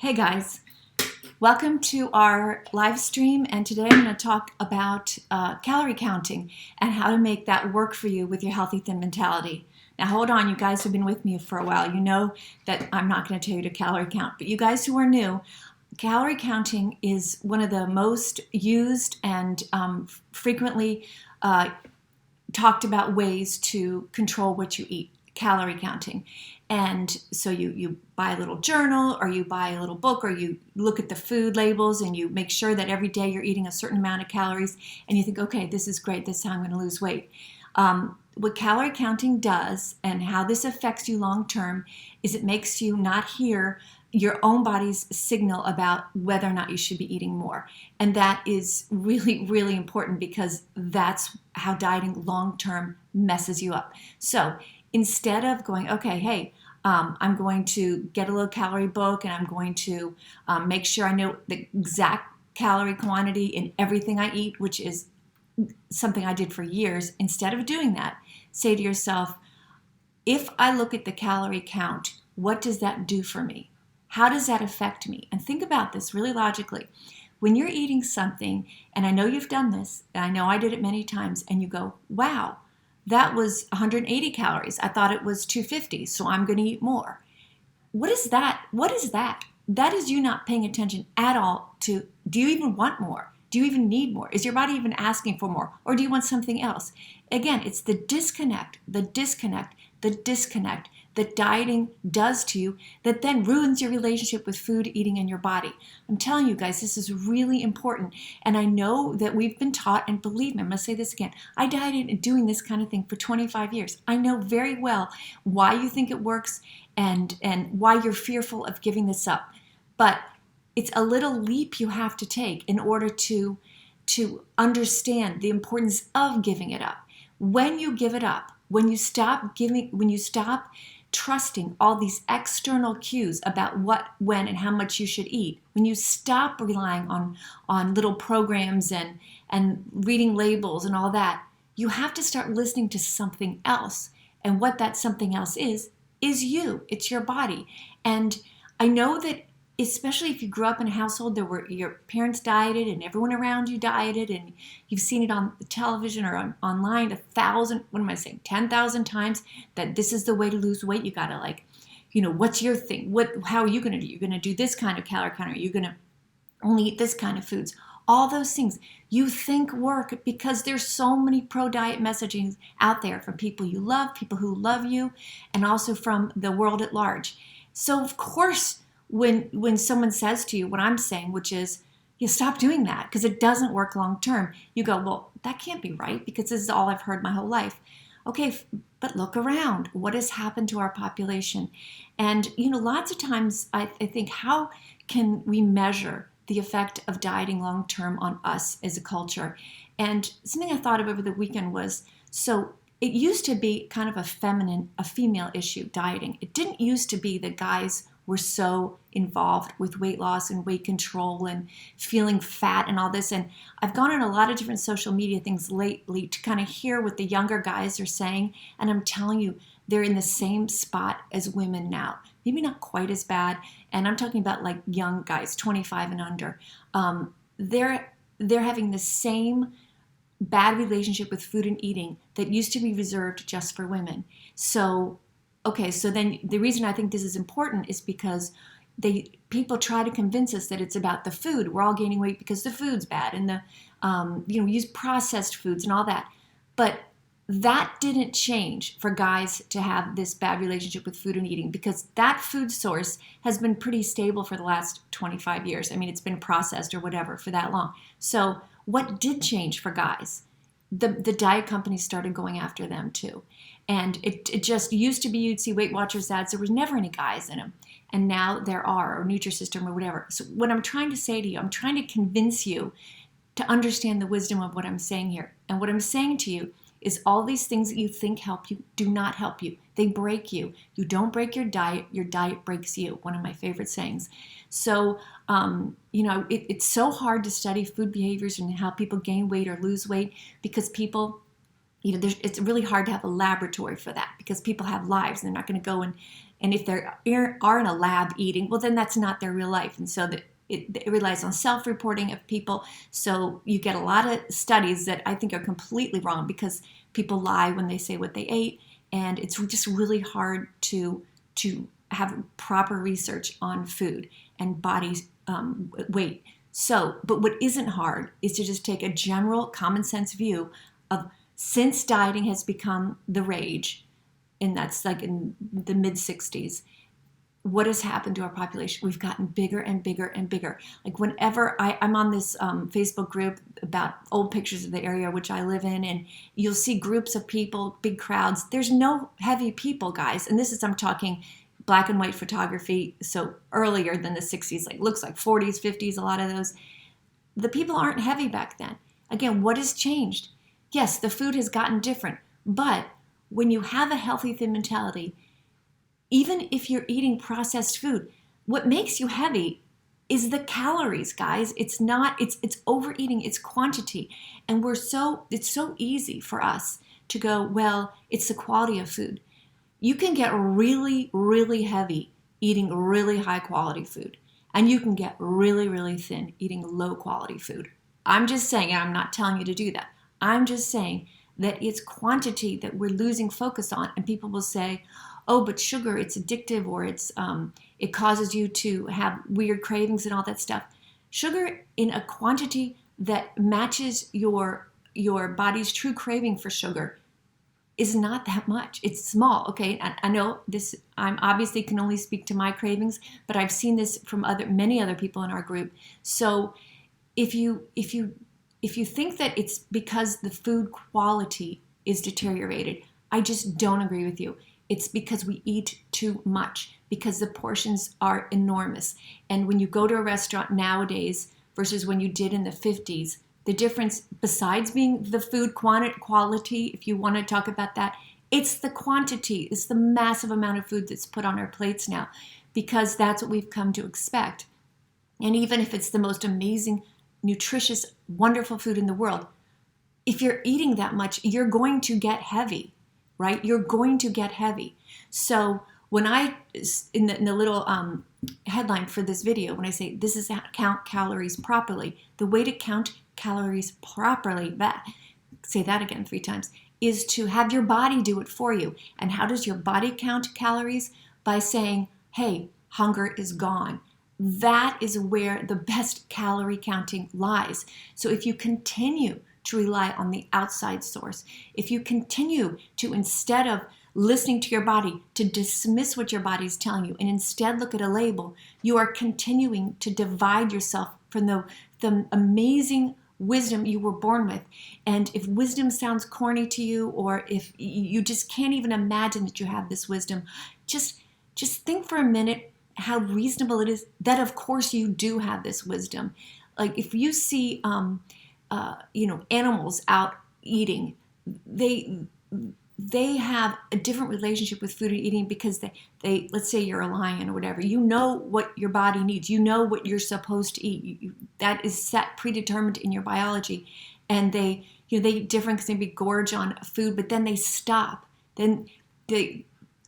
Hey guys, welcome to our live stream, and today I'm going to talk about calorie counting and how to make that work for you with your healthy thin mentality. Now hold on, you guys who've been with me for a while, you know that I'm not going to tell you to calorie count, but you guys who are new, calorie counting is one of the most used and frequently talked about ways to control what you eat, calorie counting. And so you buy a little journal, or you buy a little book, or you look at the food labels and you make sure that every day you're eating a certain amount of calories, and you think, okay, this is great, this is how I'm going to lose weight. What calorie counting does and how this affects you long term is it makes you not hear your own body's signal about whether or not you should be eating more. And that is really, really important, because that's how dieting long term messes you up. So instead of going, okay, hey, I'm going to get a low calorie book and I'm going to make sure I know the exact calorie quantity in everything I eat, which is something I did for years. Instead of doing that, say to yourself, if I look at the calorie count, what does that do for me? How does that affect me? And think about this really logically. When you're eating something, and I know you've done this, and I know I did it many times, and you go, wow, that was 180 calories. I thought it was 250, so I'm going to eat more. What is that? What is that? That is you not paying attention at all to, do you even want more? Do you even need more? Is your body even asking for more? Or do you want something else? Again, it's the disconnect that dieting does to you that then ruins your relationship with food, eating, and your body. I'm telling you guys, this is really important. And I know that we've been taught, and believe me, I'm going to say this again, I dieted doing this kind of thing for 25 years. I know very well why you think it works and why you're fearful of giving this up. But it's a little leap you have to take in order to understand the importance of giving it up. When you give it up, when you stop trusting all these external cues about what, when, and how much you should eat, when you stop relying on little programs and reading labels and all that, you have to start listening to something else. And what that something else is you. It's your body. And I know that, especially if you grew up in a household that where your parents dieted and everyone around you dieted, and you've seen it on the television or online 10,000 times, that this is the way to lose weight. You gotta what's your thing? How are you gonna do? You're gonna do this kind of calorie count, or you're gonna only eat this kind of foods. All those things you think work because there's so many pro-diet messaging out there from people you love, people who love you, and also from the world at large. So of course, when someone says to you what I'm saying, which is, you stop doing that because it doesn't work long term, you go, well, that can't be right because this is all I've heard my whole life. Okay, but look around. What has happened to our population? And, lots of times I think, how can we measure the effect of dieting long term on us as a culture? And something I thought of over the weekend was, so it used to be kind of a female issue, dieting. It didn't used to be that guys were so involved with weight loss and weight control and feeling fat and all this. And I've gone on a lot of different social media things lately to kind of hear what the younger guys are saying. And I'm telling you, they're in the same spot as women now. Maybe not quite as bad. And I'm talking about like young guys, 25 and under. They're having the same bad relationship with food and eating that used to be reserved just for women. So then the reason I think this is important is because people try to convince us that it's about the food. We're all gaining weight because the food's bad, and we use processed foods and all that. But that didn't change for guys to have this bad relationship with food and eating, because that food source has been pretty stable for the last 25 years. I mean, it's been processed or whatever for that long. So what did change for guys? The diet companies started going after them too. And it just used to be you'd see Weight Watchers ads, there was never any guys in them. And now there are, or Nutrisystem or whatever. So what I'm trying to say to you, I'm trying to convince you to understand the wisdom of what I'm saying here. And what I'm saying to you is all these things that you think help you do not help you. They break you. You don't break your diet breaks you. One of my favorite sayings. So, it's so hard to study food behaviors and how people gain weight or lose weight, because people it's really hard to have a laboratory for that because people have lives and they're not going to go and if they are in a lab eating, well, then that's not their real life. And so it relies on self-reporting of people. So you get a lot of studies that I think are completely wrong because people lie when they say what they ate. And it's just really hard to have proper research on food and body weight. So, but what isn't hard is to just take a general common sense view of, since dieting has become the rage, and that's like in the mid 60s, what has happened to our population? We've gotten bigger and bigger and bigger. Like whenever I'm on this Facebook group about old pictures of the area which I live in, and you'll see groups of people, big crowds. There's no heavy people, guys. And this is, I'm talking black and white photography, so earlier than the 60s, like looks like 40s, 50s, a lot of those. The people aren't heavy back then. Again, what has changed? Yes, the food has gotten different, but when you have a healthy thin mentality, even if you're eating processed food, what makes you heavy is the calories, guys. It's not, it's overeating, it's quantity. And it's so easy for us to go, well, it's the quality of food. You can get really, really heavy eating really high quality food. And you can get really, really thin eating low quality food. I'm just saying, and I'm not telling you to do that. I'm just saying that it's quantity that we're losing focus on. And people will say, oh, but sugar, it's addictive, or it causes you to have weird cravings and all that stuff. Sugar in a quantity that matches your body's true craving for sugar is not that much. It's small, okay? I know this, I'm obviously can only speak to my cravings, but I've seen this from many other people in our group. So if you think that it's because the food quality is deteriorated, I just don't agree with you. It's because we eat too much, because the portions are enormous. And when you go to a restaurant nowadays versus when you did in the 50s, the difference, besides being the food quality, if you want to talk about that, it's the quantity. It's the massive amount of food that's put on our plates now, because that's what we've come to expect. And even if it's the most amazing, nutritious, wonderful food in the world, if you're eating that much, you're going to get heavy, right? You're going to get heavy. So when in the little headline for this video, when I say this is how to count calories properly, the way to count calories properly, say that again 3 times, is to have your body do it for you. And how does your body count calories? By saying, hey, hunger is gone. That is where the best calorie counting lies. So if you continue to rely on the outside source, if you continue to, instead of listening to your body, to dismiss what your body is telling you and instead look at a label, you are continuing to divide yourself from the amazing wisdom you were born with. And if wisdom sounds corny to you, or if you just can't even imagine that you have this wisdom, just think for a minute how reasonable it is that of course you do have this wisdom. Like if you see animals out eating, they have a different relationship with food and eating because they let's say you're a lion or whatever, you know what your body needs, you know what you're supposed to eat, that is set, predetermined in your biology, and they eat different because they maybe gorge on food, but then they stop. Then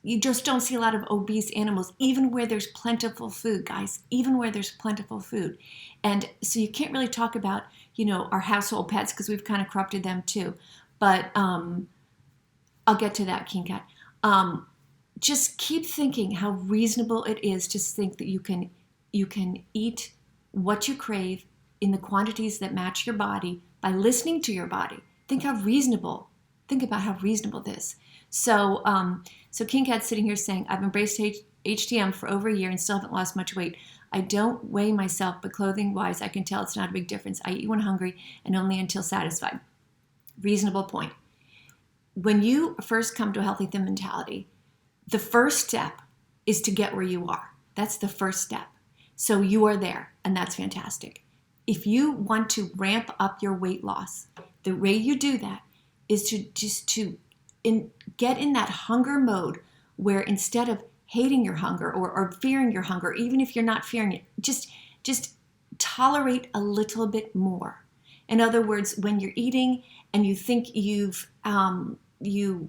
you just don't see a lot of obese animals, even where there's plentiful food, guys, even where there's plentiful food. And so you can't really talk about, our household pets because we've kind of corrupted them too. But I'll get to that, King Cat. Just keep thinking how reasonable it is to think that you can eat what you crave in the quantities that match your body by listening to your body. Think about how reasonable this. So King Cat's sitting here saying, I've embraced HTM for over a year and still haven't lost much weight. I don't weigh myself, but clothing-wise, I can tell it's not a big difference. I eat when hungry and only until satisfied. Reasonable point. When you first come to a healthy thin mentality, the first step is to get where you are. That's the first step. So you are there, and that's fantastic. If you want to ramp up your weight loss, the way you do that is to get in that hunger mode where instead of hating your hunger or fearing your hunger, even if you're not fearing it, just tolerate a little bit more. In other words, when you're eating and you think you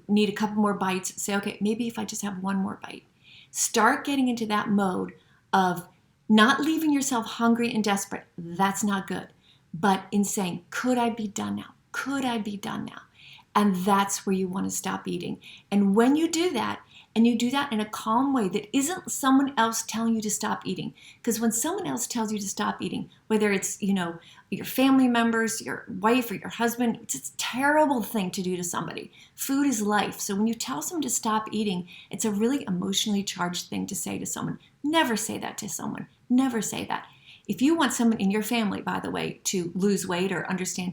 need a couple more bites, say, okay, maybe if I just have one more bite. Start getting into that mode of not leaving yourself hungry and desperate. That's not good. But in saying, could I be done now? Could I be done now? And that's where you want to stop eating. And when you do that, and you do that in a calm way that isn't someone else telling you to stop eating. Because when someone else tells you to stop eating, whether it's, your family members, your wife or your husband, it's a terrible thing to do to somebody. Food is life. So when you tell someone to stop eating, it's a really emotionally charged thing to say to someone. Never say that to someone. Never say that. If you want someone in your family, by the way, to lose weight or understand,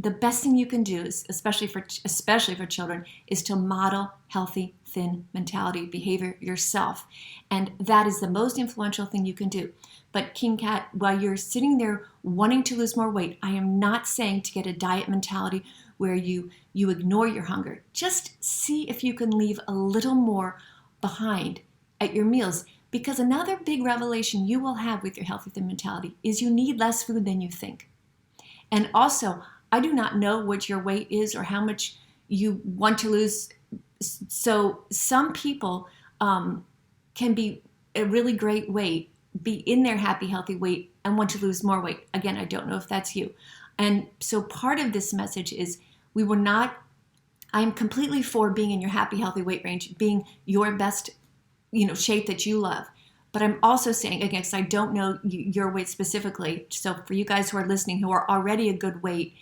the best thing you can do, is, especially for children, is to model healthy, thin mentality, behavior yourself. And that is the most influential thing you can do. But King Cat, while you're sitting there wanting to lose more weight, I am not saying to get a diet mentality where you ignore your hunger. Just see if you can leave a little more behind at your meals. Because another big revelation you will have with your healthy, thin mentality is you need less food than you think. And also, I do not know what your weight is or how much you want to lose. So some people can be a really great weight, be in their happy, healthy weight, and want to lose more weight. Again, I don't know if that's you. And so part of this message is I am completely for being in your happy, healthy weight range, being your best, shape that you love. But I'm also saying, again, because I don't know your weight specifically, so for you guys who are listening who are already a good weight,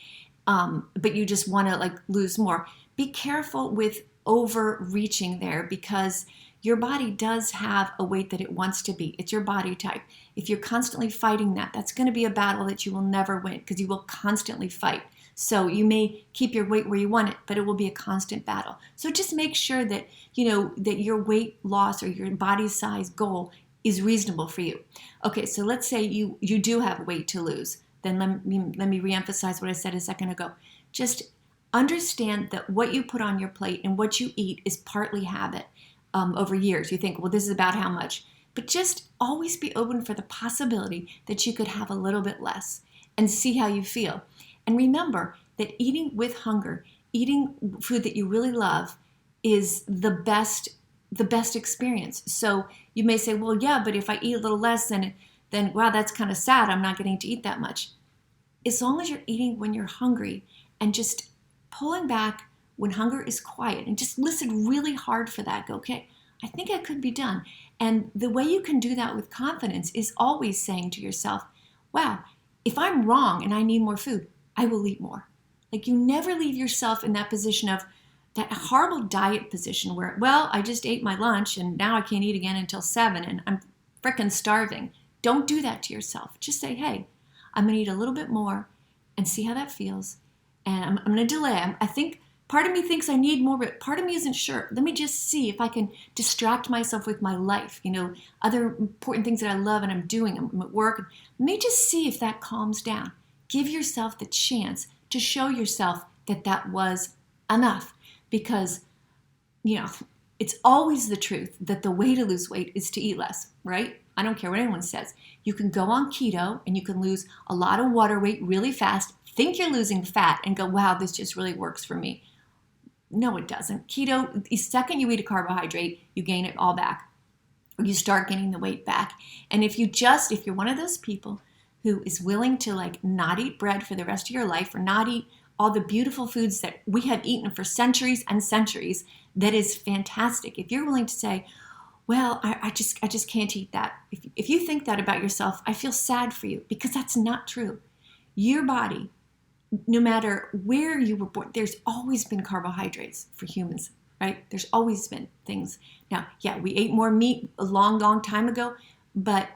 but you just want to lose more, be careful with overreaching there, because your body does have a weight that it wants to be. It's your body type. If you're constantly fighting that, that's going to be a battle that you will never win, because you will constantly fight. So you may keep your weight where you want it, but it will be a constant battle. So just make sure that, that your weight loss or your body size goal is reasonable for you. Okay, so let's say you do have weight to lose. Then let me reemphasize what I said a second ago. Just understand that what you put on your plate and what you eat is partly habit over years. You think, well, this is about how much. But just always be open for the possibility that you could have a little bit less and see how you feel. And remember that eating with hunger, eating food that you really love, is the best experience. So you may say, well, yeah, but if I eat a little less, then wow, that's kind of sad. I'm not getting to eat that much. As long as you're eating when you're hungry and just pulling back when hunger is quiet and just listen really hard for that. Go, okay, I think I could be done. And the way you can do that with confidence is always saying to yourself, wow, if I'm wrong and I need more food, I will eat more. You never leave yourself in that position of that horrible diet position where, well, I just ate my lunch and now I can't eat again until 7 and I'm frickin' starving. Don't do that to yourself. Just say, hey, I'm going to eat a little bit more and see how that feels. And I'm going to delay. I think part of me thinks I need more, but part of me isn't sure. Let me just see if I can distract myself with my life, other important things that I love and I'm doing. I'm at work. Let me just see if that calms down. Give yourself the chance to show yourself that was enough, because, it's always the truth that the way to lose weight is to eat less, right? I don't care what anyone says. You can go on keto and you can lose a lot of water weight really fast, think you're losing fat and go, wow, this just really works for me. No, it doesn't. Keto, the second you eat a carbohydrate, you gain it all back. Or you start gaining the weight back. And if you're one of those people who is willing to not eat bread for the rest of your life or not eat all the beautiful foods that we have eaten for centuries and centuries, that is fantastic. If you're willing to say, well, I just can't eat that. If you think that about yourself, I feel sad for you, because that's not true. Your body, no matter where you were born, there's always been carbohydrates for humans, right? There's always been things. Now, yeah, we ate more meat a long, long time ago, but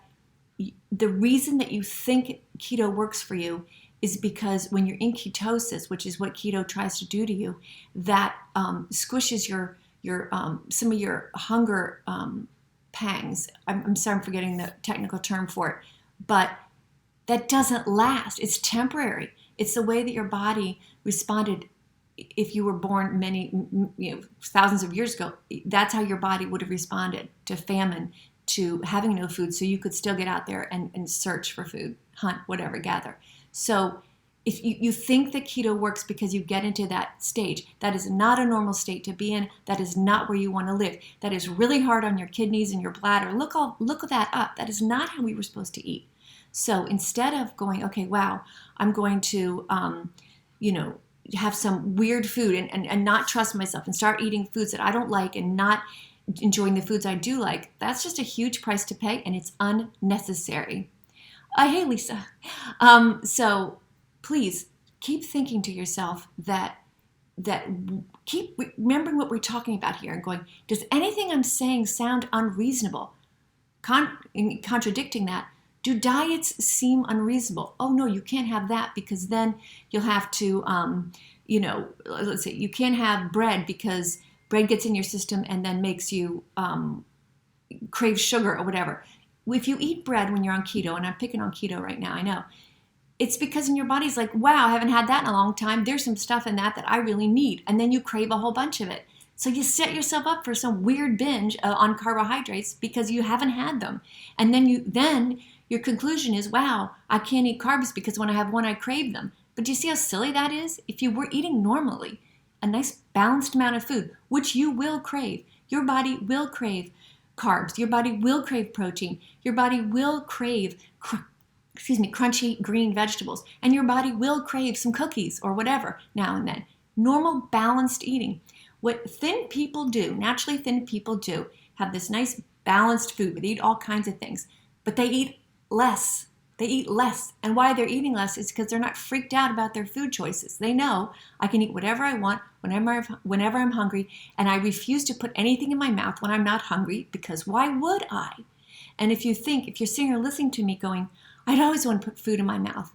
the reason that you think keto works for you is because when you're in ketosis, which is what keto tries to do to you, that squishes your some of your hunger pangs. I'm sorry, I'm forgetting the technical term for it, but that doesn't last. It's temporary. It's the way that your body responded if you were born many, thousands of years ago. That's how your body would have responded to famine, to having no food, so you could still get out there and search for food, hunt, whatever, gather. So if you think that keto works because you get into that stage, that is not a normal state to be in. That is not where you want to live. That is really hard on your kidneys and your bladder. Look that up. That is not how we were supposed to eat. So instead of going, okay, wow, I'm going to, have some weird food and not trust myself and start eating foods that I don't like and not enjoying the foods I do like, that's just a huge price to pay, and it's unnecessary. Hey, Lisa. So please keep thinking to yourself that keep remembering what we're talking about here and going, does anything I'm saying sound unreasonable? Contradicting that, do diets seem unreasonable? Oh, no, you can't have that because then you'll have to, let's say you can't have bread because bread gets in your system and then makes you crave sugar or whatever. If you eat bread when you're on keto, and I'm picking on keto right now, I know, it's because in your body's like, wow, I haven't had that in a long time. There's some stuff in that I really need. And then you crave a whole bunch of it. So you set yourself up for some weird binge on carbohydrates because you haven't had them. And then your conclusion is, wow, I can't eat carbs because when I have one, I crave them. But do you see how silly that is? If you were eating normally, a nice balanced amount of food, which you will crave, your body will crave carbs, your body will crave protein, your body will crave crunchy green vegetables, and your body will crave some cookies or whatever now and then. Normal balanced eating. What naturally thin people do, have this nice balanced food, they eat all kinds of things, but they eat less. They eat less. And why they're eating less is because they're not freaked out about their food choices. They know I can eat whatever I want whenever I'm hungry, and I refuse to put anything in my mouth when I'm not hungry, because why would I? And if you're sitting here listening to me going, I'd always want to put food in my mouth.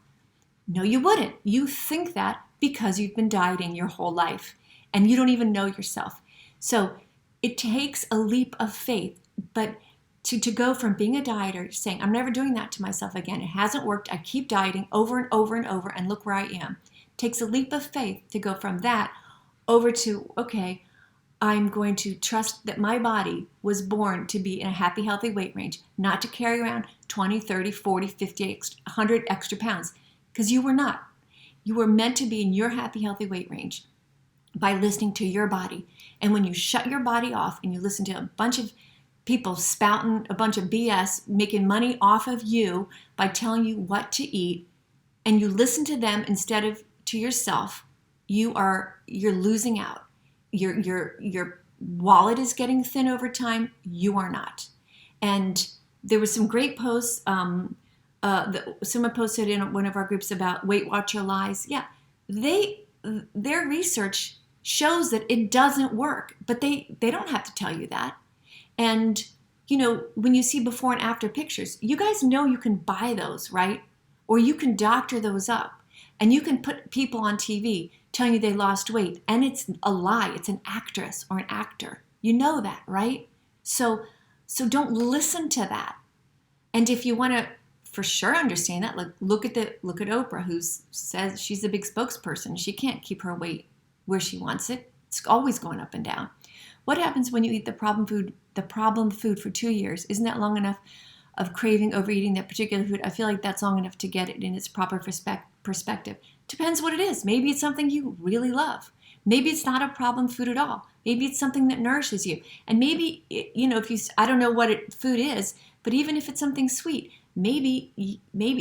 No, you wouldn't. You think that because you've been dieting your whole life and you don't even know yourself. So it takes a leap of faith, but to go from being a dieter, saying, I'm never doing that to myself again. It hasn't worked. I keep dieting over and over and over, and look where I am. It takes a leap of faith to go from that over to, okay, I'm going to trust that my body was born to be in a happy, healthy weight range, not to carry around 20, 30, 40, 50, 100 extra pounds, because you were not. You were meant to be in your happy, healthy weight range by listening to your body. And when you shut your body off and you listen to a bunch of people spouting a bunch of BS, making money off of you by telling you what to eat, and you listen to them instead of to yourself, you're losing out. Your wallet is getting thin over time. You are not. And there was some great posts. Someone posted in one of our groups about Weight Watcher lies. Yeah, their research shows that it doesn't work, but they don't have to tell you that. And, when you see before and after pictures, you guys know you can buy those, right? Or you can doctor those up. And you can put people on TV telling you they lost weight. And it's a lie. It's an actress or an actor. You know that, right? So don't listen to that. And if you want to for sure understand that, look at Oprah, who says she's a big spokesperson. She can't keep her weight where she wants it. It's always going up and down. What happens when you eat the problem food for 2 years? Isn't that long enough of craving, overeating that particular food? I feel like that's long enough to get it in its proper perspective. Depends what it is. Maybe it's something you really love. Maybe it's not a problem food at all. Maybe it's something that nourishes you. And maybe, I don't know what food is, but even if it's something sweet, maybe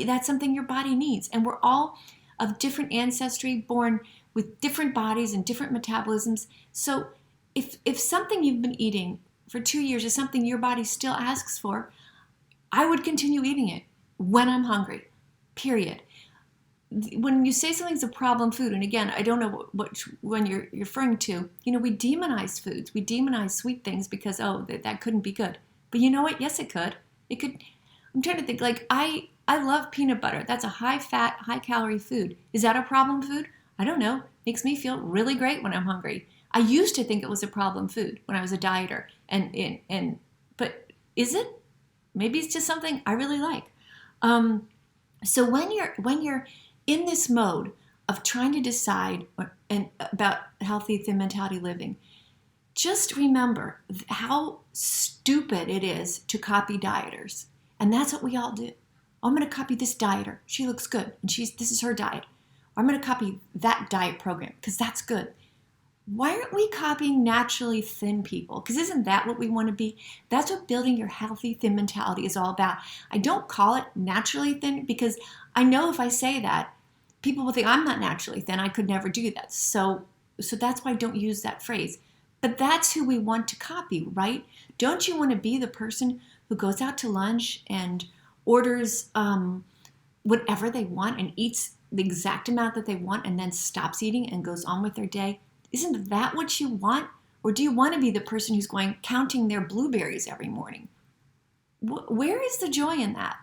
that's something your body needs. And we're all of different ancestry, born with different bodies and different metabolisms. So if something you've been eating for 2 years is something your body still asks for, I would continue eating it when I'm hungry, period. When you say something's a problem food, and again, I don't know which one you're referring to, we demonize foods. We demonize sweet things because, that couldn't be good. But you know what? Yes, it could. It could. I'm trying to think, I love peanut butter. That's a high-fat, high-calorie food. Is that a problem food? I don't know. Makes me feel really great when I'm hungry. I used to think it was a problem food when I was a dieter, but is it? Maybe it's just something I really like. So when you're in this mode of trying to decide about healthy, thin mentality living, just remember how stupid it is to copy dieters, and that's what we all do. I'm going to copy this dieter. She looks good, and this is her diet. or I'm going to copy that diet program because that's good. Why aren't we copying naturally thin people? Because isn't that what we want to be? That's what building your healthy thin mentality is all about. I don't call it naturally thin because I know if I say that, people will think I'm not naturally thin. I could never do that. So that's why I don't use that phrase. But that's who we want to copy, right? Don't you want to be the person who goes out to lunch and orders whatever they want and eats the exact amount that they want and then stops eating and goes on with their day? Isn't that what you want? Or do you want to be the person who's going counting their blueberries every morning? Where is the joy in that?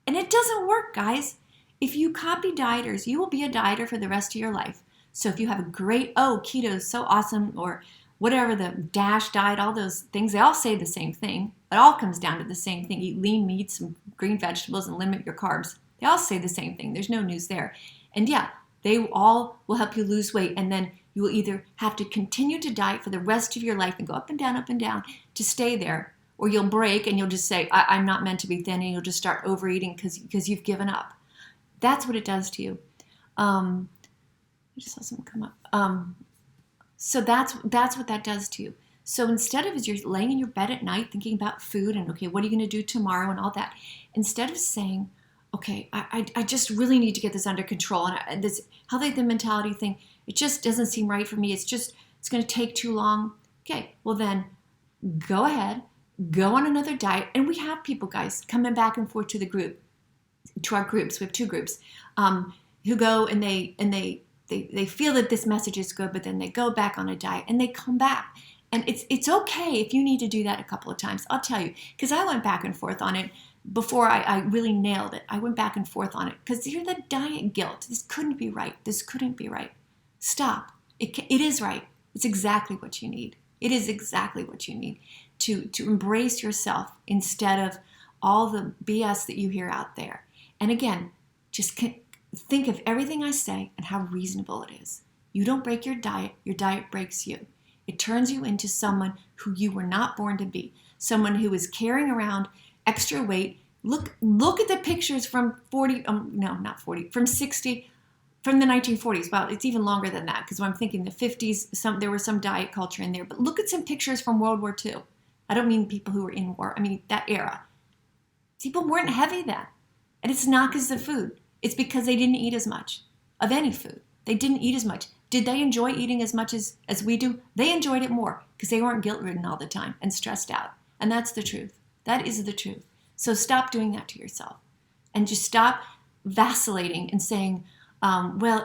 And it doesn't work, guys. If you copy dieters, you will be a dieter for the rest of your life. So if you have a great, keto is so awesome, or whatever, the DASH diet, all those things, they all say the same thing. It all comes down to the same thing. Eat lean meats and green vegetables and limit your carbs. They all say the same thing. There's no news there. And yeah, they all will help you lose weight. And then you will either have to continue to diet for the rest of your life and go up and down to stay there, or you'll break and you'll just say, I'm not meant to be thin, and you'll just start overeating because you've given up. That's what it does to you. I just saw something come up. So that's what that does to you. So instead of, as you're laying in your bed at night thinking about food and, okay, what are you going to do tomorrow and all that, instead of saying, okay, I just really need to get this under control, and this healthy thin mentality thing, it just doesn't seem right for me. It's going to take too long. Okay, well then go ahead, go on another diet. And we have people, guys, coming back and forth to our groups. We have 2 groups who go and they feel that this message is good, but then they go back on a diet and they come back. And it's okay if you need to do that a couple of times. I'll tell you, because I went back and forth on it before I really nailed it. I went back and forth on it because you're the diet guilt. This couldn't be right. This couldn't be right. Stop. It is right. It's exactly what you need. It is exactly what you need to embrace yourself instead of all the BS that you hear out there. And again, just think of everything I say and how reasonable it is. You don't break your diet breaks you. It turns you into someone who you were not born to be, someone who is carrying around extra weight. Look at the pictures from from 60, from the 1940s. Well, it's even longer than that, because when I'm thinking the 50s, there was some diet culture in there. But look at some pictures from World War II. I don't mean people who were in war. I mean that era. People weren't heavy then. And it's not because of the food. It's because they didn't eat as much of any food. They didn't eat as much. Did they enjoy eating as much as we do? They enjoyed it more because they weren't guilt-ridden all the time and stressed out. And that's the truth. That is the truth. So stop doing that to yourself. And just stop vacillating and saying,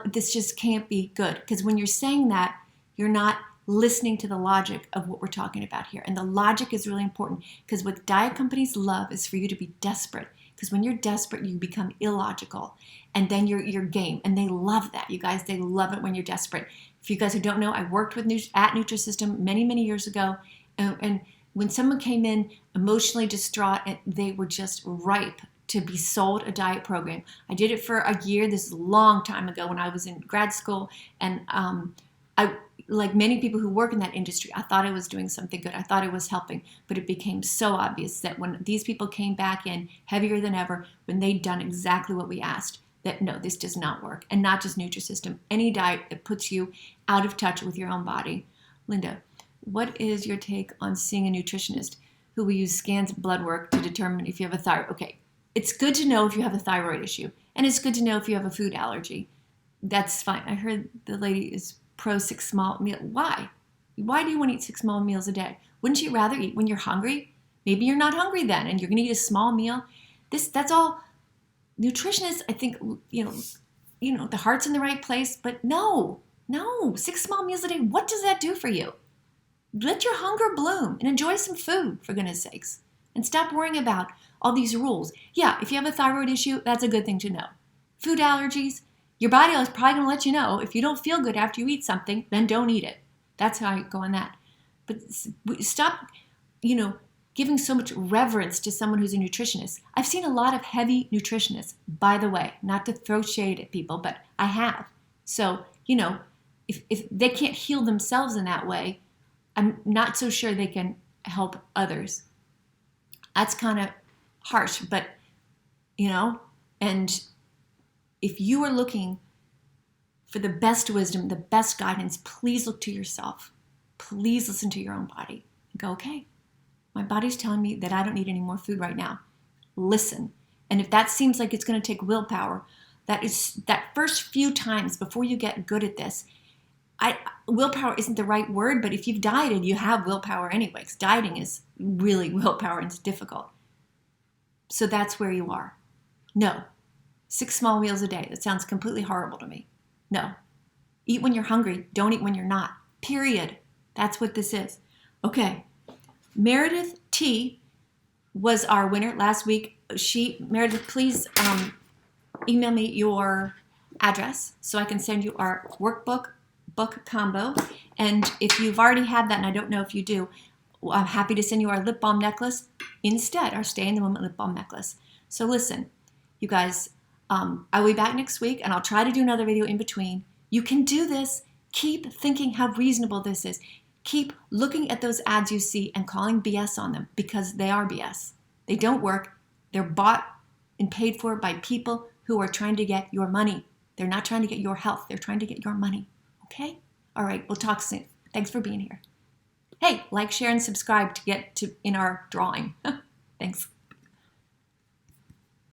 this just can't be good. Because when you're saying that, you're not listening to the logic of what we're talking about here. And the logic is really important, because what diet companies love is for you to be desperate. Because when you're desperate, you become illogical, and then you're game. And they love that, you guys. They love it when you're desperate. For you guys who don't know, I worked with at Nutrisystem many, many years ago. And when someone came in emotionally distraught, they were just ripe to be sold a diet program. I did it for a year. This is a long time ago when I was in grad school. And I, like many people who work in that industry, I thought I was doing something good. I thought I was helping. But it became so obvious that when these people came back in heavier than ever, when they'd done exactly what we asked, that no, this does not work. And not just Nutrisystem, any diet that puts you out of touch with your own body. Linda, what is your take on seeing a nutritionist who will use scans of blood work to determine if you have a thyroid? Okay, it's good to know if you have a thyroid issue, and it's good to know if you have a food allergy. That's fine. I heard the lady is pro 6 small meals. Why? Why do you want to eat 6 small meals a day? Wouldn't you rather eat when you're hungry? Maybe you're not hungry then, and you're going to eat a small meal. That's all. Nutritionists, I think, the heart's in the right place, but no, 6 small meals a day. What does that do for you? Let your hunger bloom and enjoy some food, for goodness sakes, and stop worrying about all these rules. Yeah, if you have a thyroid issue, that's a good thing to know. Food allergies, your body is probably going to let you know. If you don't feel good after you eat something, then don't eat it. That's how I go on that. But stop, giving so much reverence to someone who's a nutritionist. I've seen a lot of heavy nutritionists, by the way, not to throw shade at people, but I have. So, if they can't heal themselves in that way, I'm not so sure they can help others. That's kind of harsh, but, and if you are looking for the best wisdom, the best guidance, please look to yourself. Please listen to your own body and go, okay, my body's telling me that I don't need any more food right now. Listen. And if that seems like it's going to take willpower, that first few times before you get good at this, willpower isn't the right word, but if you've dieted, you have willpower anyway, because dieting is really willpower and it's difficult. So that's where you are. No. 6 small meals a day. That sounds completely horrible to me. No. Eat when you're hungry. Don't eat when you're not. Period. That's what this is. Okay. Meredith T was our winner last week. Meredith, please email me your address so I can send you our workbook book combo. And if you've already had that, and I don't know if you do, I'm happy to send you our lip balm necklace instead, our Stay in the Moment lip balm necklace. So listen, you guys, I'll be back next week, and I'll try to do another video in between. You can do this. Keep thinking how reasonable this is. Keep looking at those ads you see and calling BS on them, because they are BS. They don't work. They're bought and paid for by people who are trying to get your money. They're not trying to get your health. They're trying to get your money. Okay? All right. We'll talk soon. Thanks for being here. Hey, like, share, and subscribe to get in our drawing. Thanks.